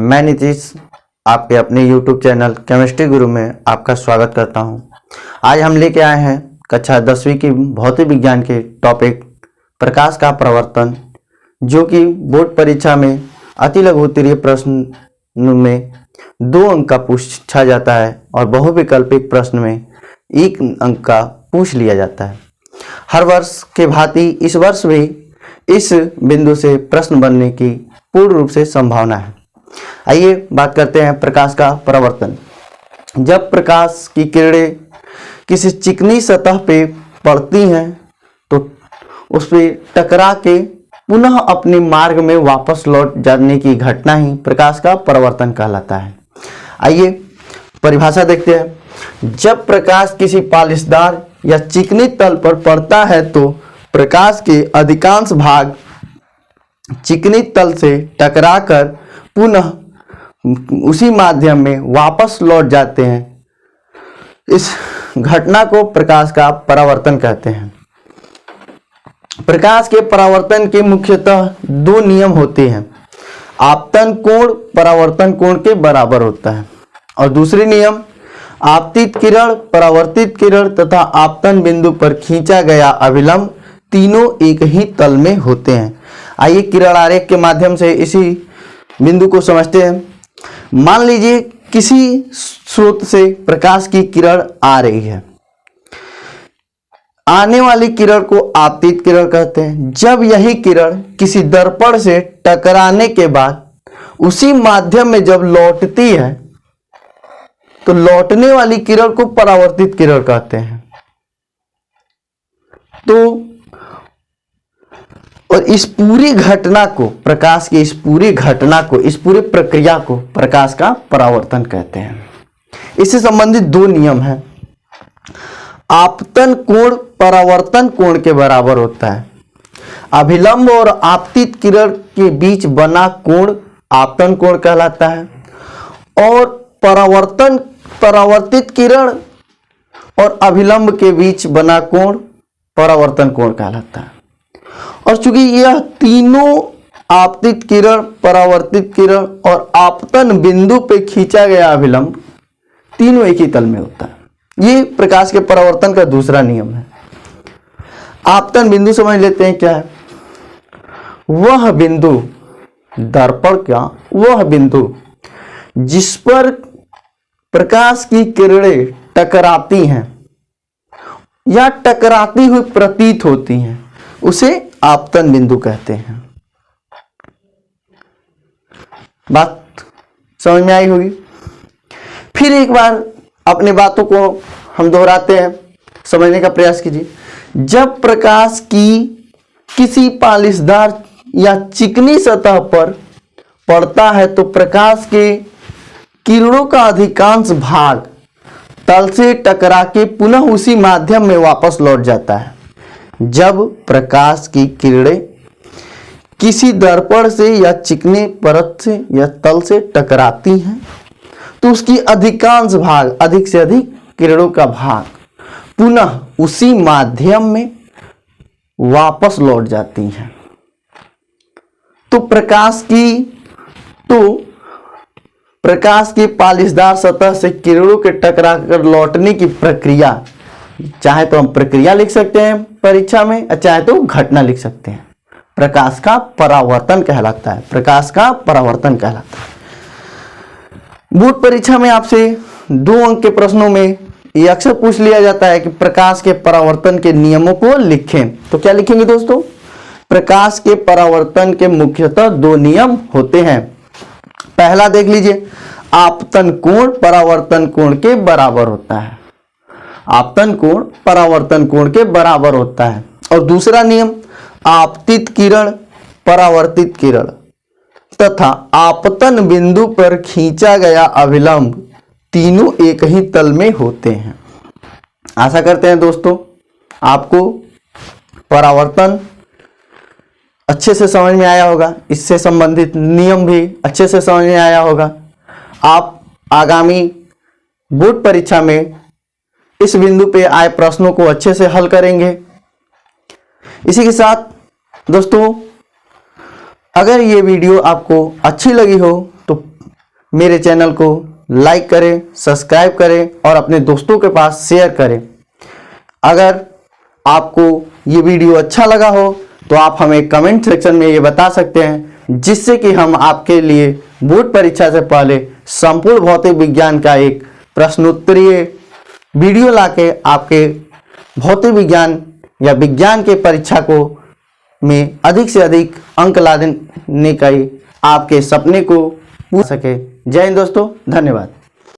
मैं नीतीश आपके अपने YouTube चैनल केमिस्ट्री गुरु में आपका स्वागत करता हूं। आज हम लेके आए हैं कक्षा 10वीं की भौतिक विज्ञान के टॉपिक प्रकाश का परावर्तन, जो कि बोर्ड परीक्षा में अति लघु उत्तरीय प्रश्न में 2 अंक का पूछा जाता है और बहुविकल्पिक प्रश्न में 1 अंक का पूछ लिया जाता है। हर वर्ष के भांति इस वर्ष भी इस बिंदु से प्रश्न बनने की पूर्ण रूप से संभावना है। आइए बात करते हैं प्रकाश का परावर्तन। जब प्रकाश की किरणें किसी चिकनी सतह पे पड़ती हैं तो उस पे टकरा के पुनः अपने मार्ग में वापस लौट जाने की घटना ही प्रकाश का परावर्तन कहलाता है। आइए परिभाषा देखते हैं। जब प्रकाश किसी पालिशदार या चिकनी तल पर पड़ता है तो प्रकाश के अधिकांश भाग चिकनी तल से टकराकर पुनः उसी माध्यम में वापस लौट जाते हैं। इस घटना को प्रकाश का परावर्तन कहते हैं। प्रकाश के परावर्तन के मुख्यतः 2 नियम होते हैं। आपतन कोण परावर्तन कोण के बराबर होता है और दूसरी नियम आपतित किरण, परावर्तित किरण तथा आपतन बिंदु पर खींचा गया अभिलंब तीनों एक ही तल में होते हैं। आइए किरण आरेख के माध्यम से इसी बिंदु को समझते हैं। मान लीजिए किसी स्रोत से प्रकाश की किरण आ रही है। आने वाली किरण को आपतित किरण कहते हैं। जब यही किरण किसी दर्पण से टकराने के बाद उसी माध्यम में जब लौटती है तो लौटने वाली किरण को परावर्तित किरण कहते हैं। तो और इस पूरी घटना को, प्रकाश की इस पूरी घटना को, इस पूरी प्रक्रिया को प्रकाश का परावर्तन कहते हैं। इससे संबंधित 2 नियम हैं। आपतन कोण परावर्तन कोण के बराबर होता है। अभिलंब और आपतित किरण के बीच बना कोण आपतन कोण कहलाता है और परावर्तित किरण और अभिलंब के बीच बना कोण परावर्तन कोण कहलाता है। और चूंकि यह तीनों आपतित किरण, परावर्तित किरण और आपतन बिंदु पे खींचा गया अभिलंब तीनों एक ही तल में होता है। ये प्रकाश के परावर्तन का दूसरा नियम है। आपतन बिंदु समझ लेते हैं क्या है। वह बिंदु, दर्पण का वह बिंदु जिस पर प्रकाश की किरणें टकराती हैं या टकराती हुई प्रतीत होती हैं, उसे आपतन बिंदु कहते हैं। बात समझ में आई होगी। फिर एक बार अपने बातों को हम दोहराते हैं, समझने का प्रयास कीजिए। जब प्रकाश की किसी पालिशदार या चिकनी सतह पर पड़ता है तो प्रकाश के किरणों का अधिकांश भाग तल से टकरा के पुनः उसी माध्यम में वापस लौट जाता है। जब प्रकाश की किरणें किसी दर्पण से या चिकनी परत से या तल से टकराती हैं तो उसकी अधिकांश भाग, अधिक से अधिक किरणों का भाग पुनः उसी माध्यम में वापस लौट जाती हैं। तो प्रकाश की पालिशदार सतह से किरणों के टकरा कर लौटने की प्रक्रिया, चाहे तो हम प्रक्रिया लिख सकते हैं परीक्षा में, चाहे तो घटना लिख सकते हैं, प्रकाश का परावर्तन कहलाता है। प्रकाश का परावर्तन कहलाता है। बोर्ड परीक्षा में आपसे 2 अंक के प्रश्नों में यह अक्सर पूछ लिया जाता है कि प्रकाश के परावर्तन के नियमों को लिखें। तो क्या लिखेंगे दोस्तों? प्रकाश के परावर्तन के मुख्यतः 2 नियम होते हैं। पहला देख लीजिए, आपतन कोण परावर्तन कोण के बराबर होता है। आपतन कोण परावर्तन कोण के बराबर होता है। और दूसरा नियम, आपतित किरण, परावर्तित किरण तथा आपतन बिंदु पर खींचा गया अभिलंब तीनों एक ही तल में होते हैं। आशा करते हैं दोस्तों आपको परावर्तन अच्छे से समझ में आया होगा, इससे संबंधित नियम भी अच्छे से समझ में आया होगा। आप आगामी बोर्ड परीक्षा में इस बिंदु पे आए प्रश्नों को अच्छे से हल करेंगे। इसी के साथ दोस्तों, अगर ये वीडियो आपको अच्छी लगी हो तो मेरे चैनल को लाइक करें, सब्सक्राइब करें और अपने दोस्तों के पास शेयर करें। अगर आपको ये वीडियो अच्छा लगा हो तो आप हमें कमेंट सेक्शन में ये बता सकते हैं, जिससे कि हम आपके लिए बोर्ड परीक्षा से पहले संपूर्ण भौतिक विज्ञान का एक प्रश्नोत्तरीय वीडियो लाके आपके भौतिक विज्ञान या विज्ञान के परीक्षा को में अधिक से अधिक अंक लाने का आपके सपने को पूरा सके। जय हिंद दोस्तों, धन्यवाद।